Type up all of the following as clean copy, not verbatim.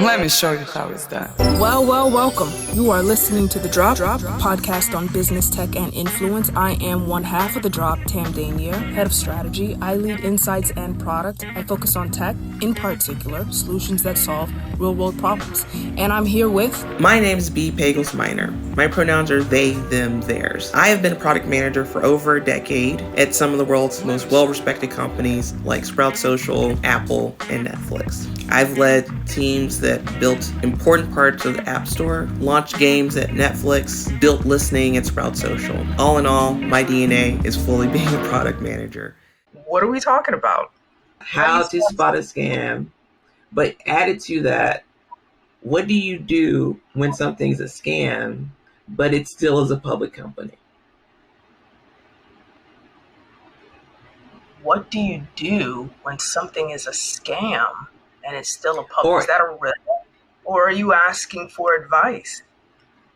Let me show you how it's done. Welcome. You are listening to The Drop, podcast on business, tech, and influence. I am one half of The Drop, Tam Danier, head of strategy. I lead insights and product. I focus on tech, in particular, solutions that solve real-world problems. And I'm here with... My name is B. Pagels Minor. My pronouns are they, them, theirs. I have been a product manager for over a decade at some of the world's most well-respected companies like Sprout Social, Apple, and Netflix. I've led teams that built important parts of the App Store, launched games at Netflix, built listening at Sprout Social. All in all, my DNA is fully being a product manager. What are we talking about? How to spot a scam, but added to that, what do you do when something's a scam, but it still is a public company? What do you do when something is a scam and it's still a public? Is that a risk? Or are you asking for advice?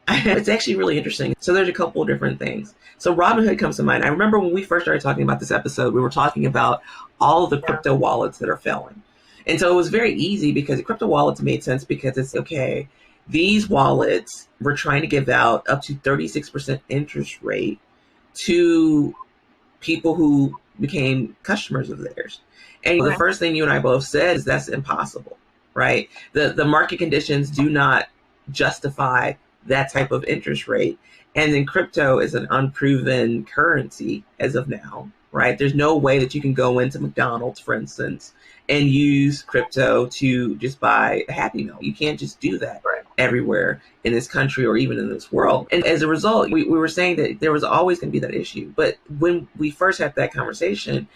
It's actually really interesting. So there's a couple of different things. So Robinhood comes to mind. I remember when we first started talking about this episode, we were talking about all of the crypto wallets that are failing. And so it was very easy because the crypto wallets made sense because it's okay. These wallets were trying to give out up to 36% interest rate to people who became customers of theirs. And the first thing you and I both said is that's impossible, right? The market conditions do not justify that type of interest rate. And then crypto is an unproven currency as of now, right? There's no way that you can go into McDonald's, for instance, and use crypto to just buy a Happy Meal. You can't just do that everywhere in this country or even in this world. And as a result, we were saying that there was always going to be that issue. But when we first had that conversation,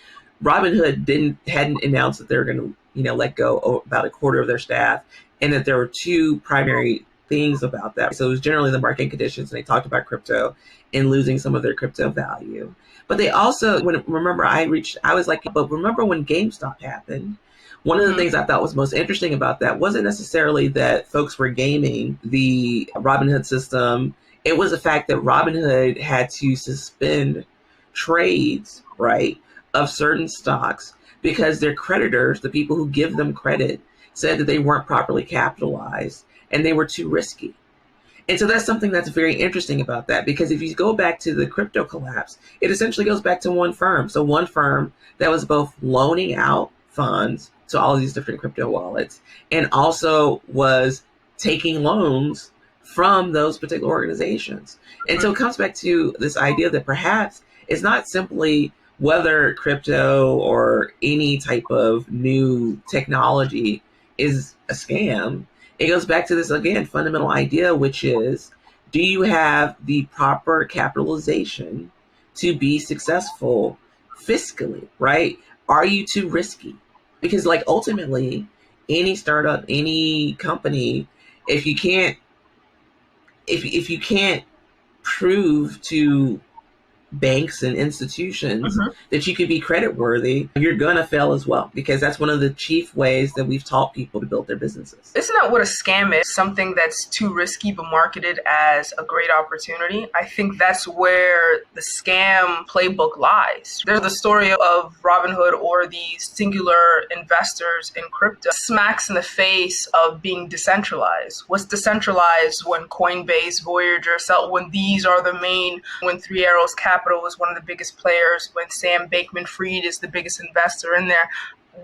Robinhood hadn't announced that they were going to, let go about a quarter of their staff, and that there were two primary things about that. So it was generally the market conditions, and they talked about crypto and losing some of their crypto value. But they also, but remember when GameStop happened, one of the things I thought was most interesting about that wasn't necessarily that folks were gaming the Robinhood system. It was the fact that Robinhood had to suspend trades, right, of certain stocks because their creditors, the people who give them credit, said that they weren't properly capitalized and they were too risky. And so that's something that's very interesting about that, because if you go back to the crypto collapse, it essentially goes back to one firm. So one firm that was both loaning out funds to all of these different crypto wallets and also was taking loans from those particular organizations. And so it comes back to this idea that perhaps it's not simply whether crypto or any type of new technology is a scam. It goes back to this, again, fundamental idea, which is, do you have the proper capitalization to be successful fiscally, right? Are you too risky? Because ultimately, any startup, any company, if you can't prove to banks and institutions that you could be credit worthy, you're gonna fail as well, because that's one of the chief ways that we've taught people to build their businesses. Isn't that what a scam is? Something that's too risky but marketed as a great opportunity. I think that's where the scam playbook lies. There's the story of Robinhood or these singular investors in crypto smacks in the face of being decentralized. What's decentralized when Coinbase, Voyager, when these are the main, when Three Arrows Capital is one of the biggest players, when Sam Bankman-Fried is the biggest investor in there.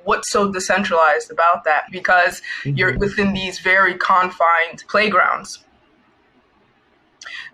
What's so decentralized about that? Because you're within these very confined playgrounds.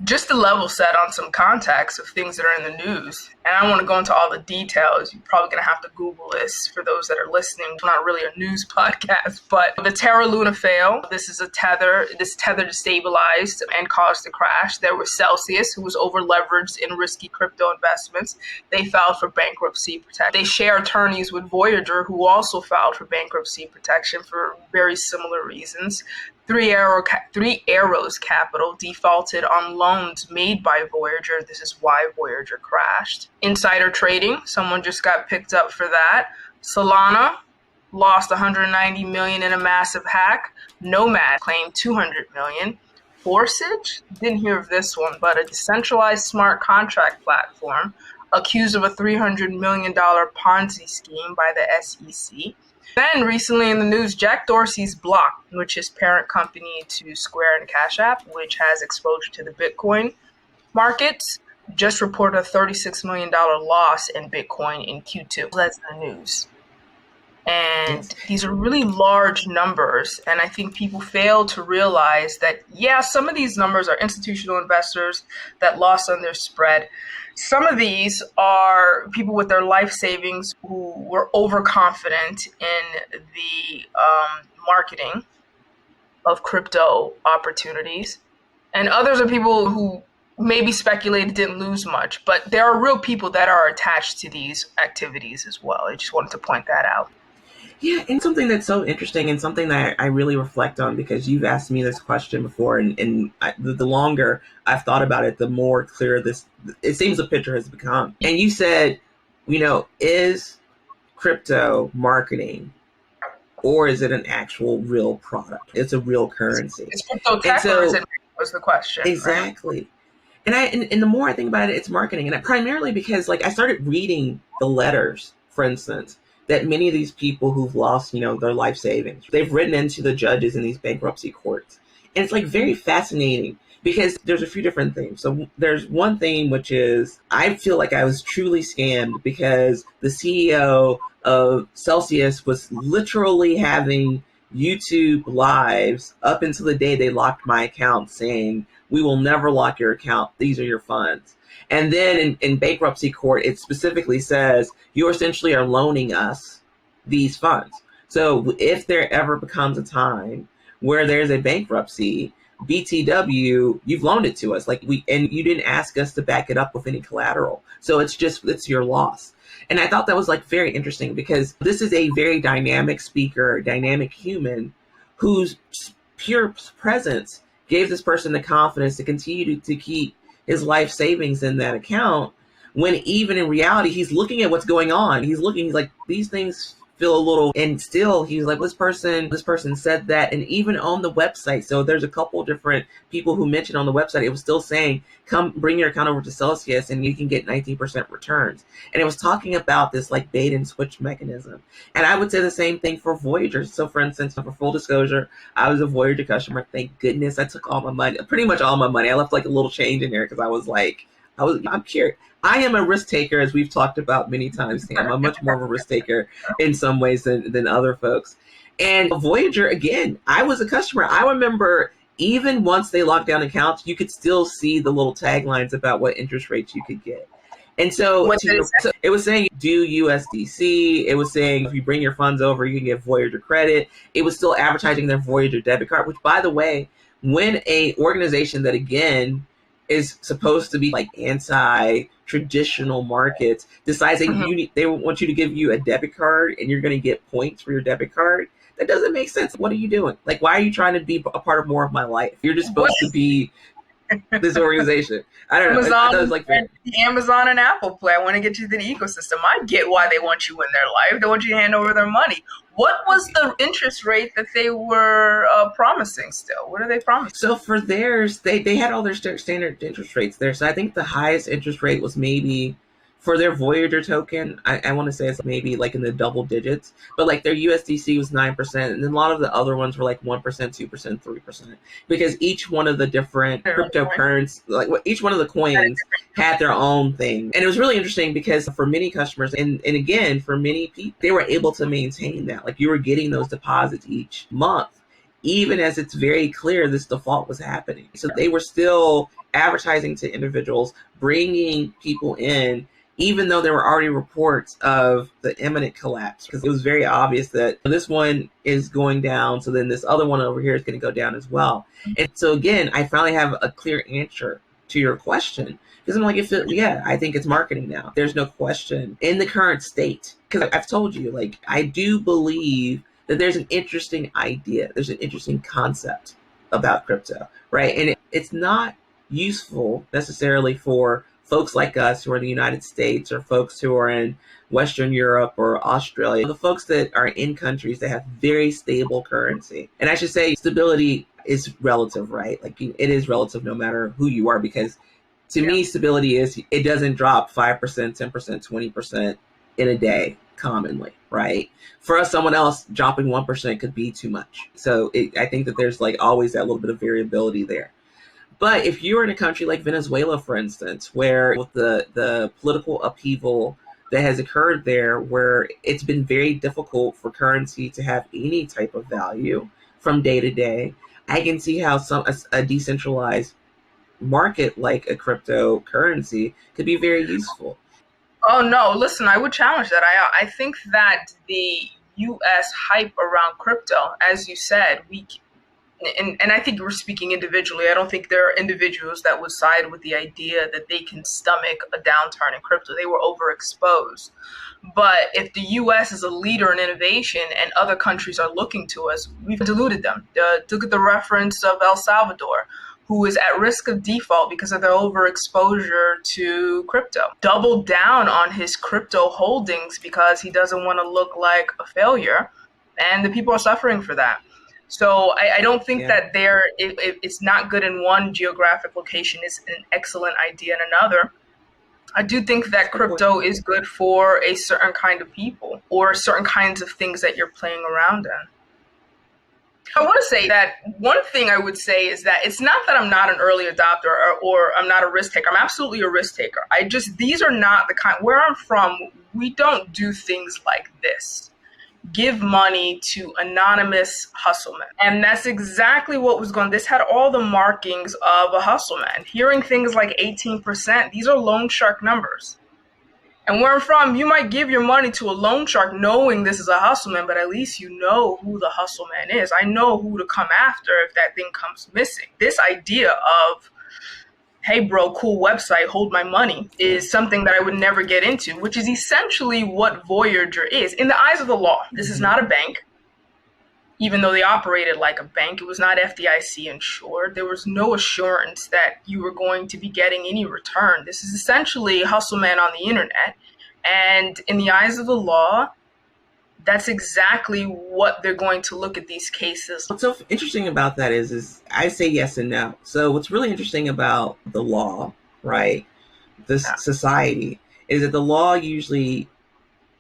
Just to level set on some context of things that are in the news, and I don't want to go into all the details. You're probably going to have to Google this for those that are listening. It's not really a news podcast, but the Terra Luna fail. This is this tether destabilized and caused a crash. There was Celsius, who was over leveraged in risky crypto investments. They filed for bankruptcy protection. They share attorneys with Voyager, who also filed for bankruptcy protection for very similar reasons. Three Arrows Capital defaulted on loans made by Voyager. This is why Voyager crashed. Insider trading, someone just got picked up for that. Solana lost $190 million in a massive hack. Nomad claimed $200 million. Forsage, didn't hear of this one, but a decentralized smart contract platform accused of a $300 million Ponzi scheme by the SEC. Then recently in the news, Jack Dorsey's Block, which is parent company to Square and Cash App, which has exposure to the Bitcoin markets, just reported a $36 million loss in Bitcoin in Q2. That's in the news. And these are really large numbers. And I think people fail to realize that, yeah, some of these numbers are institutional investors that lost on their spread. Some of these are people with their life savings who were overconfident in the marketing of crypto opportunities. And others are people who maybe speculated, didn't lose much. But there are real people that are attached to these activities as well. I just wanted to point that out. Yeah, and something that's so interesting and something that I really reflect on, because you've asked me this question before, and the longer I've thought about it, the more clear it seems the picture has become. And you said, is crypto marketing, or is it an actual real product? It's a real currency. It's crypto tech, or is it, was the question. Exactly. Right? And the more I think about it, it's marketing. And primarily because I started reading the letters, for instance, that many of these people who've lost, their life savings, they've written into the judges in these bankruptcy courts. And it's very fascinating because there's a few different things. So there's one thing, which is I feel like I was truly scammed because the CEO of Celsius was literally having YouTube lives up until the day they locked my account saying, "We will never lock your account. These are your funds." And then in bankruptcy court, it specifically says you essentially are loaning us these funds. So if there ever becomes a time where there's a bankruptcy, BTW, you've loaned it to us. And you didn't ask us to back it up with any collateral. So it's your loss. And I thought that was very interesting because this is a very dynamic speaker, dynamic human whose pure presence gave this person the confidence to continue to keep his life savings in that account, when even in reality, he's looking at what's going on. He's like, these things feel a little, and still he's like, this person said that. And even on the website, so there's a couple different people who mentioned on the website, it was still saying, come bring your account over to Celsius and you can get 19% returns. And it was talking about this bait and switch mechanism. And I would say the same thing for Voyager. So for instance, for full disclosure, I was a Voyager customer. Thank goodness. I took all my money, pretty much all my money. I left a little change in there because I'm curious. I am a risk taker, as we've talked about many times, Sam. I'm much more of a risk taker in some ways than other folks. And Voyager, again, I was a customer. I remember even once they locked down accounts, you could still see the little taglines about what interest rates you could get. And so it was saying do USDC. It was saying if you bring your funds over, you can get Voyager credit. It was still advertising their Voyager debit card, which, by the way, when a organization that, again, is supposed to be anti-traditional markets decides they want you to give you a debit card and you're going to get points for your debit card, that doesn't make sense. What are you doing? Why are you trying to be a part of more of my life? You're just supposed to be this organization. I don't know. Amazon and Apple Play. I want to get you to the ecosystem. I get why they want you in their life. They want you to hand over their money. What was the interest rate that they were promising still? What are they promising? So for theirs, they had all their standard interest rates there. So I think the highest interest rate was maybe for their Voyager token. I want to say it's maybe in the double digits. But their USDC was 9%. And then a lot of the other ones were 1%, 2%, 3%. Because each one of the different cryptocurrencies, each one of the coins had their own thing. And it was really interesting because for many customers, and again, for many people, they were able to maintain that. You were getting those deposits each month, even as it's very clear this default was happening. So they were still advertising to individuals, bringing people in, even though there were already reports of the imminent collapse, because it was very obvious that this one is going down, so then this other one over here is going to go down as well. And so again, I finally have a clear answer to your question, because I'm I think it's marketing now. There's no question in the current state, because I've told you, I do believe that there's an interesting idea, there's an interesting concept about crypto, right? And it's not useful necessarily for folks like us who are in the United States or folks who are in Western Europe or Australia, the folks that are in countries that have very stable currency. And I should say stability is relative, right? It is relative no matter who you are, because To me, stability is it doesn't drop 5%, 10%, 20% in a day commonly, right? For us, someone else dropping 1% could be too much. So I think that there's like always that little bit of variability there. But if you're in a country like Venezuela, for instance, where with the political upheaval that has occurred there, where it's been very difficult for currency to have any type of value from day to day, I can see how a decentralized market like a cryptocurrency could be very useful. Oh no, listen, I would challenge that. I think that the US hype around crypto, as you said, and I think we're speaking individually. I don't think there are individuals that would side with the idea that they can stomach a downturn in crypto. They were overexposed. But if the US is a leader in innovation and other countries are looking to us, we've diluted them. Look at the reference of El Salvador, who is at risk of default because of their overexposure to crypto. Doubled down on his crypto holdings because he doesn't want to look like a failure. And the people are suffering for that. So I don't think that it's not good in one geographic location. It's an excellent idea in another. I do think that crypto is good for a certain kind of people or certain kinds of things that you're playing around in. I want to say that one thing I would say is that it's not that I'm not an early adopter or I'm not a risk taker. I'm absolutely a risk taker. These are not the kind, where I'm from, we don't do things like this. Give money to anonymous hustlemen. And that's exactly what was going. This had all the markings of a hustleman. Hearing things like 18%, these are loan shark numbers. And where I'm from, you might give your money to a loan shark knowing this is a hustleman, but at least you know who the hustleman is. I know who to come after if that thing comes missing. This idea of, hey, bro, cool website, hold my money, is something that I would never get into, which is essentially what Voyager is. In the eyes of the law, this is not a bank. Even though they operated like a bank, it was not FDIC insured. There was no assurance that you were going to be getting any return. This is essentially Hustleman on the internet. And in the eyes of the law, that's exactly what they're going to look at these cases. What's so interesting about that is I say yes and no. So what's really interesting about the law, right, this society, is that the law usually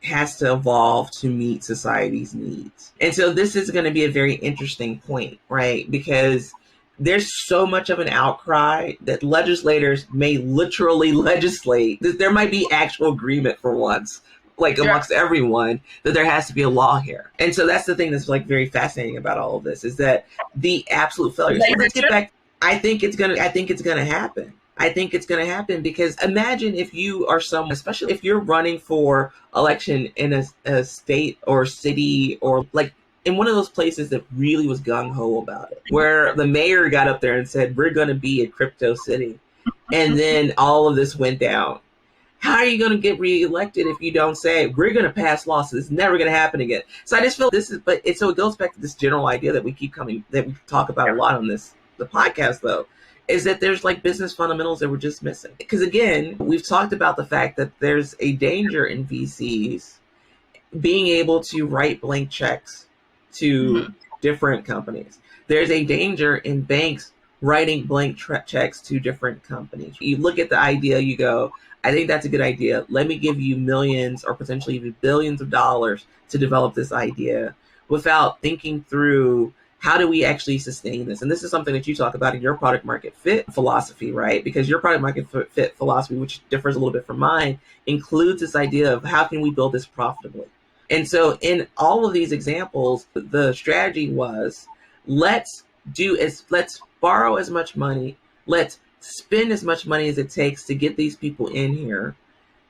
has to evolve to meet society's needs. And so this is going to be a very interesting point, right, because there's so much of an outcry that legislators may literally legislate that there might be actual agreement for once, like amongst everyone, that there has to be a law here. And so that's the thing that's like very fascinating about all of this, is that the absolute failure. So let's get back. I think it's gonna happen. I think it's going to happen because imagine if you are someone, especially if you're running for election in a state or city or like in one of those places that really was gung-ho about it, where the mayor got up there and said, we're going to be a crypto city. And then all of this went down. How are you going to get reelected if you don't say, we're going to pass laws, so this is never going to happen again? So I just feel so it goes back to this general idea that we talk about a lot on the podcast, though, is that there's like business fundamentals that we're just missing. Because again, we've talked about the fact that there's a danger in VCs being able to write blank checks to different companies. There's a danger in banks writing blank checks to different companies. You look at the idea, you go, I think that's a good idea. Let me give you millions or potentially even billions of dollars to develop this idea without thinking through how do we actually sustain this? And this is something that you talk about in your product market fit philosophy, right? Because your product market fit philosophy, which differs a little bit from mine, includes this idea of how can we build this profitably? And so in all of these examples, the strategy was let's borrow as much money, let's spend as much money as it takes to get these people in here,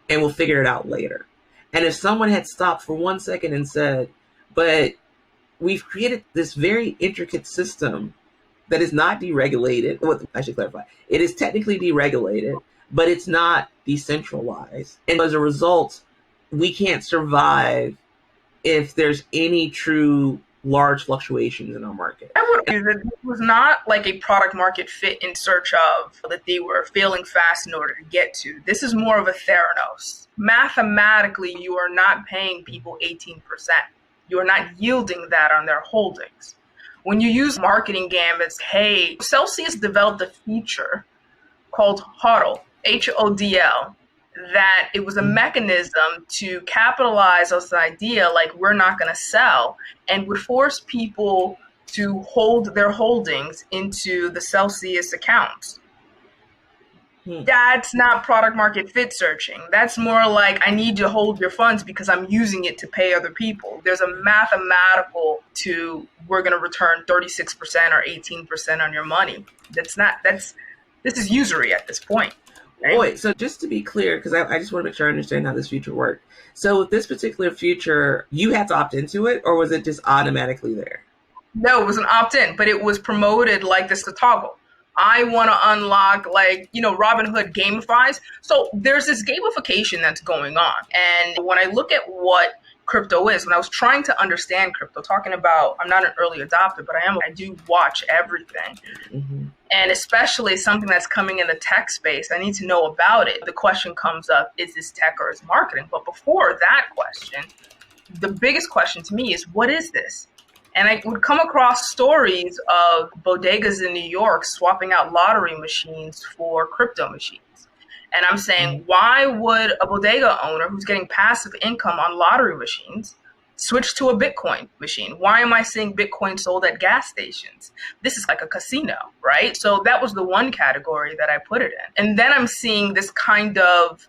and we'll figure it out later. And if someone had stopped for 1 second and said, but we've created this very intricate system that is not deregulated. Well, I should clarify. It is technically deregulated, but it's not decentralized. And as a result, we can't survive if there's any true large fluctuations in our market. I would argue that it was not like a product market fit in search of that they were failing fast in order to get to. This is more of a Theranos. Mathematically, you are not paying people 18%. You are not yielding that on their holdings. When you use marketing gambits, hey, Celsius developed a feature called HODL, HODL, that it was a mechanism to capitalize on this idea like we're not going to sell, and would force people to hold their holdings into the Celsius accounts. That's not product market fit searching. That's more like, I need to hold your funds because I'm using it to pay other people. There's a mathematical to, we're going to return 36% or 18% on your money. This is usury at this point. Right? Wait, so just to be clear, because I just want to make sure I understand how this future worked. So with this particular future, you had to opt into it, or was it just automatically there? No, it was an opt-in, but it was promoted like this to toggle. I want to unlock, Robinhood gamifies. So there's this gamification that's going on. And when I look at what crypto is, when I was trying to understand crypto, talking about, I'm not an early adopter, but I do watch everything. Mm-hmm. And especially something that's coming in the tech space, I need to know about it. The question comes up, is this tech or is marketing? But before that question, the biggest question to me is, what is this? And I would come across stories of bodegas in New York swapping out lottery machines for crypto machines. And I'm saying, why would a bodega owner who's getting passive income on lottery machines switch to a Bitcoin machine? Why am I seeing Bitcoin sold at gas stations? This is like a casino, right? So that was the one category that I put it in. And then I'm seeing this kind of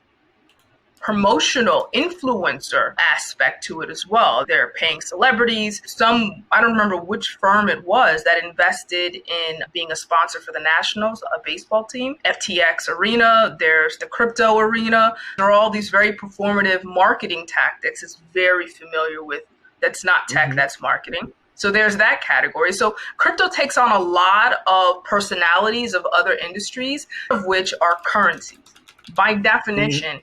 promotional influencer aspect to it as well. They're paying celebrities. I don't remember which firm it was that invested in being a sponsor for the Nationals, a baseball team. FTX Arena, there's the crypto arena. There are all these very performative marketing tactics it's very familiar with. That's not tech, that's marketing. So there's that category. So crypto takes on a lot of personalities of other industries, of which are currencies. By definition,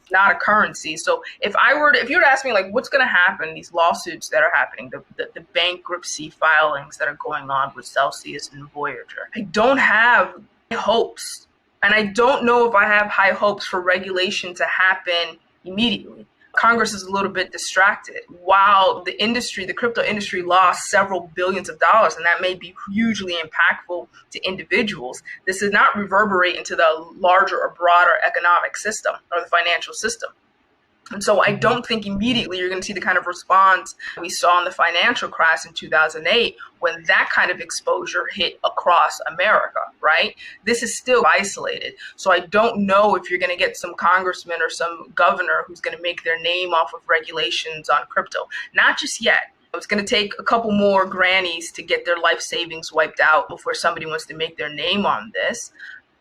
not a currency. So if you were to ask me, like, what's going to happen, these lawsuits that are happening, the bankruptcy filings that are going on with Celsius and Voyager, I don't have hopes. And I don't know if I have high hopes for regulation to happen immediately. Congress is a little bit distracted. While the crypto industry lost several billions of dollars, and that may be hugely impactful to individuals, this does not reverberate into the larger or broader economic system or the financial system. And so I don't think immediately you're going to see the kind of response we saw in the financial crash in 2008 when that kind of exposure hit across America, right? This is still isolated. So I don't know if you're going to get some congressman or some governor who's going to make their name off of regulations on crypto. Not just yet. It's going to take a couple more grannies to get their life savings wiped out before somebody wants to make their name on this.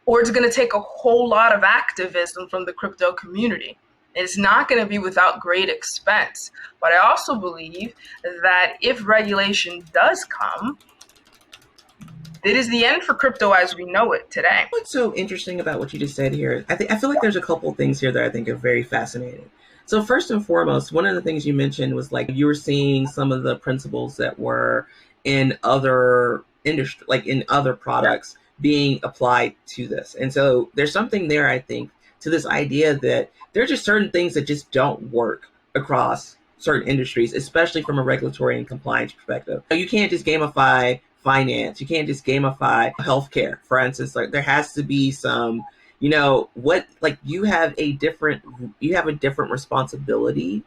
Or it's going to take a whole lot of activism from the crypto community. It's not going to be without great expense. But I also believe that if regulation does come, it is the end for crypto as we know it today. What's so interesting about what you just said here, I feel like there's a couple of things here that I think are very fascinating. So first and foremost, one of the things you mentioned was like you were seeing some of the principles that were in other industry, like in other products being applied to this. And so there's something there, I think, to this idea that there are just certain things that just don't work across certain industries, especially from a regulatory and compliance perspective. You can't just gamify finance. You can't just gamify healthcare, for instance. Like there has to be some, you have a different responsibility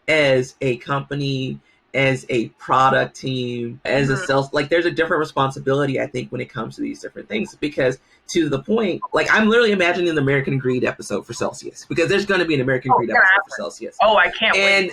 as a company, as a product team, as a sales, like there's a different responsibility, I think, when it comes to these different things, because to the point, like I'm literally imagining an American Greed episode for Celsius, because there's going to be an American Greed episode for Celsius. Oh, I can't wait.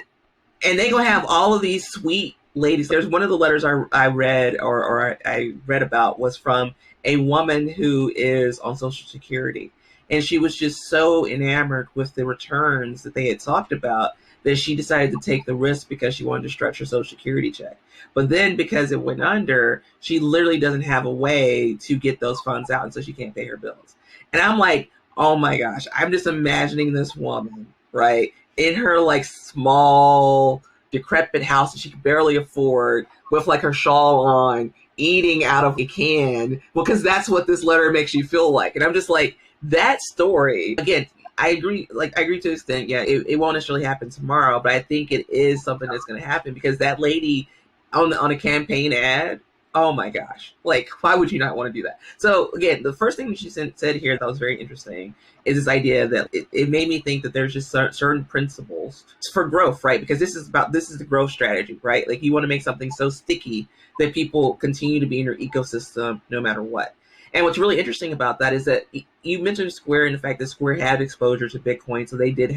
And they're going to have all of these sweet ladies. There's one of the letters I read or I read about was from a woman who is on Social Security. And she was just so enamored with the returns that they had talked about that she decided to take the risk because she wanted to stretch her Social Security check. But then because it went under, she literally doesn't have a way to get those funds out, and so she can't pay her bills. And I'm like, oh my gosh, I'm just imagining this woman, right, in her like small, decrepit house that she could barely afford with like her shawl on, eating out of a can, because that's what this letter makes you feel like. And I'm just like, that story, again, I agree to an extent. Yeah, it won't necessarily happen tomorrow, but I think it is something that's going to happen because that lady on a campaign ad Oh my gosh. Like, why would you not want to do that? So, again, the first thing that she said here that was very interesting is this idea that it made me think that there's just certain principles for growth, right? Because this is the growth strategy, right? Like, you want to make something so sticky that people continue to be in your ecosystem no matter what. And what's really interesting about that is that you mentioned Square and the fact that Square had exposure to Bitcoin, so they did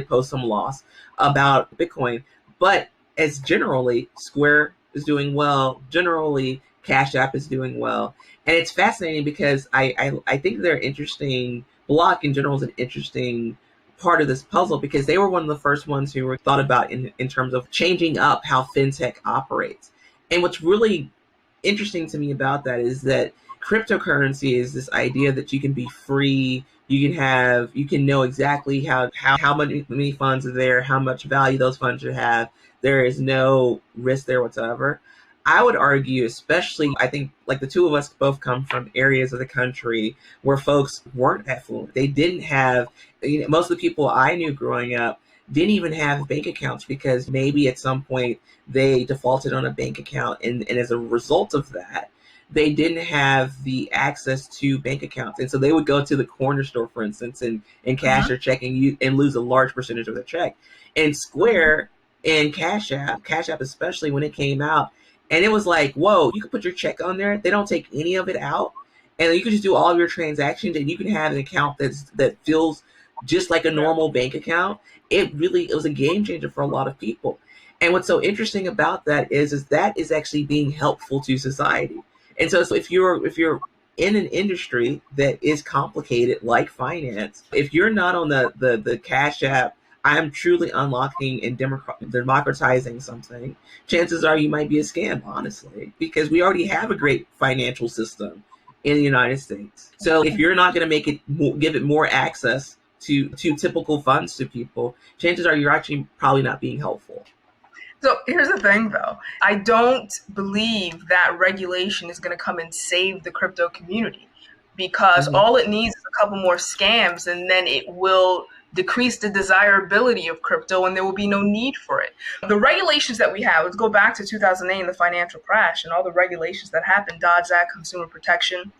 post some loss about Bitcoin, but as generally Square is doing well. Generally, Cash App is doing well. And it's fascinating because I think they're interesting. Block in general is an interesting part of this puzzle because they were one of the first ones who were thought about in terms of changing up how fintech operates. And what's really interesting to me about that is that cryptocurrency is this idea that you can be free. You can know exactly how many funds are there, how much value those funds should have. There is no risk there whatsoever. I would argue, especially, I think, like the two of us both come from areas of the country where folks weren't affluent. They didn't have, most of the people I knew growing up didn't even have bank accounts because maybe at some point they defaulted on a bank account. And as a result of that, they didn't have the access to bank accounts. And so they would go to the corner store, for instance, and cash their check and lose a large percentage of their check. And Square and Cash App especially when it came out, and it was like, whoa, you can put your check on there. They don't take any of it out. And you can just do all of your transactions and you can have an account that feels just like a normal bank account. It was a game changer for a lot of people. And what's so interesting about that is that is actually being helpful to society. And so if you're in an industry that is complicated like finance, if you're not on the Cash App, I'm truly unlocking and democratizing something, chances are you might be a scam, honestly, because we already have a great financial system in the United States. So if you're not going to give it more access to typical funds to people, chances are you're actually probably not being helpful. So here's the thing, though. I don't believe that regulation is going to come and save the crypto community because all it needs is a couple more scams and then it will decrease the desirability of crypto and there will be no need for it. The regulations that we have, let's go back to 2008 and the financial crash and all the regulations that happened, Dodd Act, consumer protection.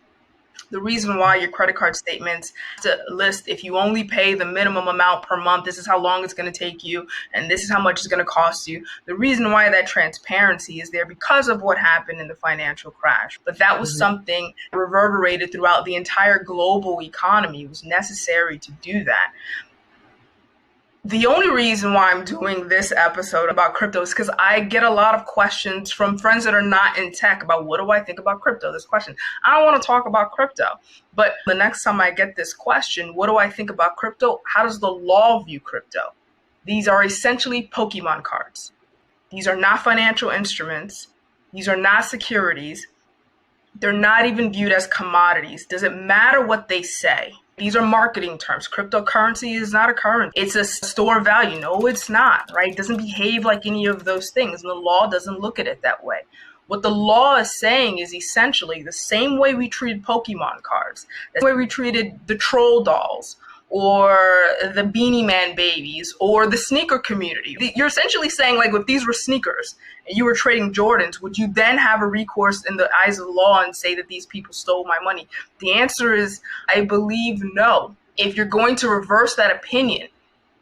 The reason why your credit card statements to list if you only pay the minimum amount per month, this is how long it's going to take you, and this is how much it's going to cost you. The reason why that transparency is there because of what happened in the financial crash. But that was something reverberated throughout the entire global economy. It was necessary to do that. The only reason why I'm doing this episode about crypto is because I get a lot of questions from friends that are not in tech about what do I think about crypto? This question. I don't want to talk about crypto, but the next time I get this question, what do I think about crypto? How does the law view crypto? These are essentially Pokemon cards. These are not financial instruments. These are not securities. They're not even viewed as commodities. Does it matter what they say? These are marketing terms. Cryptocurrency is not a currency. It's a store of value. No, it's not, right? It doesn't behave like any of those things. And the law doesn't look at it that way. What the law is saying is essentially the same way we treated Pokemon cards, the same way we treated the troll dolls or the Beanie Man babies or the sneaker community. You're essentially saying, like, if these were sneakers and you were trading Jordans, would you then have a recourse in the eyes of the law and say that these people stole my money? The answer is, I believe no. If you're going to reverse that opinion,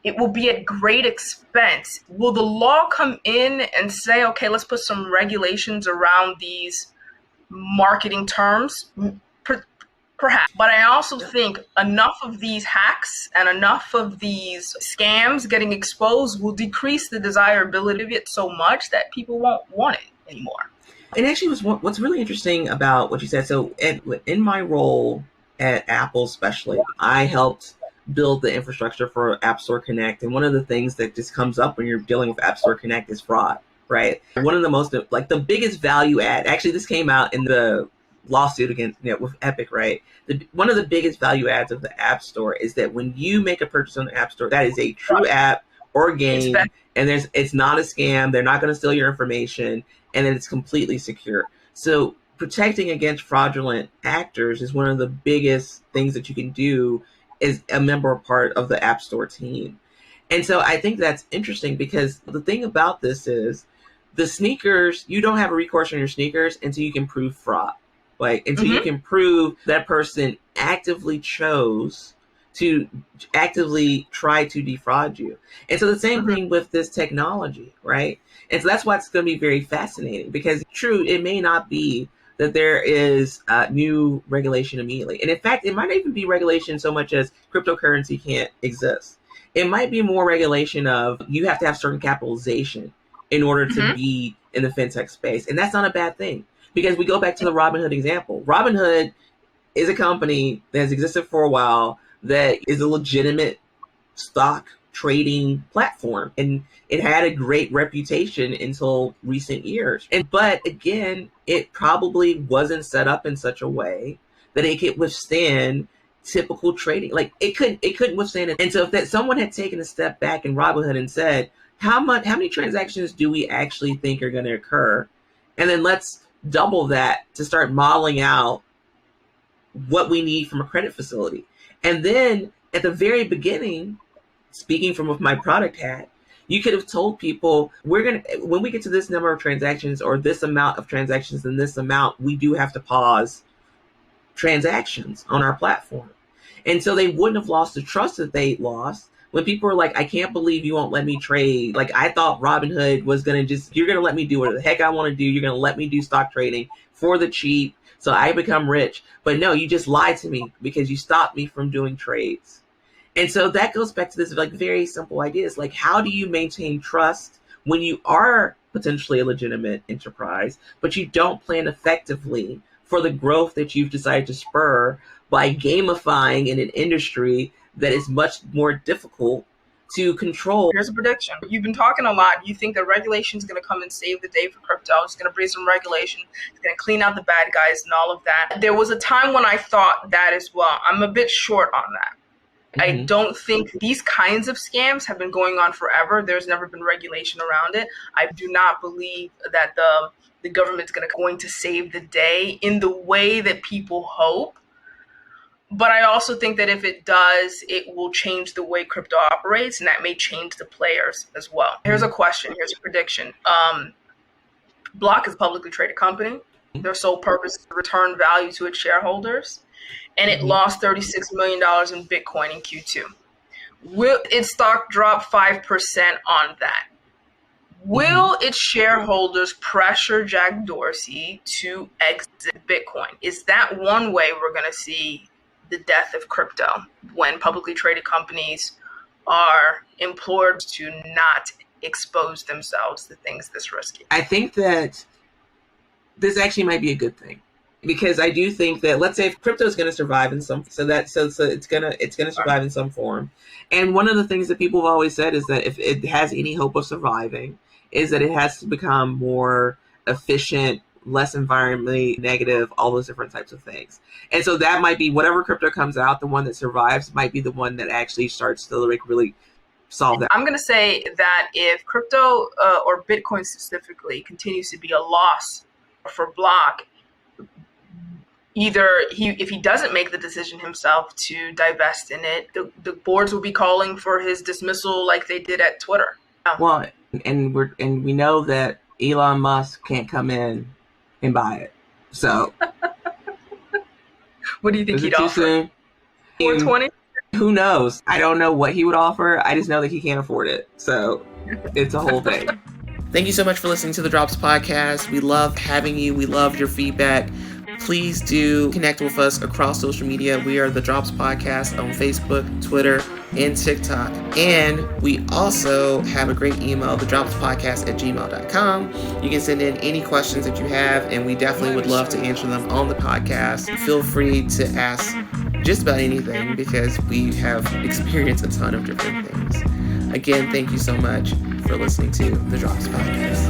it will be at great expense. Will the law come in and say, okay, let's put some regulations around these marketing terms? Perhaps. But I also think enough of these hacks and enough of these scams getting exposed will decrease the desirability of it so much that people won't want it anymore. And actually, what's really interesting about what you said, so in my role at Apple especially, I helped build the infrastructure for App Store Connect. And one of the things that just comes up when you're dealing with App Store Connect is fraud, right? One of the most, like the biggest value add, actually this came out in the lawsuit against with Epic, right? One of the biggest value adds of the App Store is that when you make a purchase on the App Store, that is a true app or game, and it's not a scam. They're not going to steal your information, and then it's completely secure. So protecting against fraudulent actors is one of the biggest things that you can do as a member or part of the App Store team. And so I think that's interesting because the thing about this is the sneakers, you don't have a recourse on your sneakers until you can prove fraud. Like, until you can prove that person actively chose to actively try to defraud you. And so the same thing with this technology, right? And so that's why it's going to be very fascinating, because true, it may not be that there is new regulation immediately. And in fact, it might not even be regulation so much as cryptocurrency can't exist. It might be more regulation of you have to have certain capitalization in order to be in the fintech space. And that's not a bad thing, because we go back to the Robinhood example. Robinhood is a company that has existed for a while that is a legitimate stock trading platform. And it had a great reputation until recent years. But again, it probably wasn't set up in such a way that it could withstand typical trading. Like, it couldn't withstand it. And so if someone had taken a step back in Robinhood and said, how many transactions do we actually think are going to occur? And then let's double that to start modeling out what we need from a credit facility. And then at the very beginning, speaking from my product hat, you could have told people, when we get to this number of transactions or this amount of transactions and this amount, we do have to pause transactions on our platform. And so they wouldn't have lost the trust that they lost when people were like, I can't believe you won't let me trade. Like, I thought Robinhood was going to you're going to let me do whatever the heck I want to do. You're going to let me do stock trading for the cheap, so I become rich. But no, you just lied to me because you stopped me from doing trades. And so that goes back to this like very simple ideas. Like, how do you maintain trust when you are potentially a legitimate enterprise, but you don't plan effectively for the growth that you've decided to spur by gamifying in an industry that is much more difficult to control? Here's a prediction. You've been talking a lot. You think that regulation is going to come and save the day for crypto. It's going to bring some regulation. It's going to clean out the bad guys and all of that. There was a time when I thought that as well. I'm a bit short on that. I don't think these kinds of scams have been going on forever. There's never been regulation around it. I do not believe that the government's going to save the day in the way that people hope. But I also think that if it does, it will change the way crypto operates, and that may change the players as well. Here's a question. Here's a prediction. Block is a publicly traded company. Their sole purpose is to return value to its shareholders. And it lost $36 million in Bitcoin in Q2. Will its stock drop 5% on that? Will its shareholders pressure Jack Dorsey to exit Bitcoin? Is that one way we're going to see the death of crypto, when publicly traded companies are implored to not expose themselves to things this risky? I think that this actually might be a good thing, because I do think that, let's say if crypto is going to survive in some, so it's going to survive in some form. And one of the things that people have always said is that if it has any hope of surviving, is that it has to become more efficient, less environmentally negative, all those different types of things. And so that might be, whatever crypto comes out, the one that survives might be the one that actually starts to like really solve that. I'm going to say that if crypto or Bitcoin specifically continues to be a loss for Block, either if he doesn't make the decision himself to divest in it, the boards will be calling for his dismissal like they did at Twitter. Well, and we know that Elon Musk can't come in and buy it. So what do you think he'd offer? 420? Who knows? I don't know what he would offer. I just know that he can't afford it. So it's a whole thing. Thank you so much for listening to the Drops Podcast. We love having you. We love your feedback. Please do connect with us across social media. We are the Drops Podcast on Facebook, Twitter, and TikTok. And we also have a great email, thedropspodcast@gmail.com. You can send in any questions that you have, and we definitely would love to answer them on the podcast. Feel free to ask just about anything, because we have experienced a ton of different things. Again, thank you so much for listening to the Drops Podcast.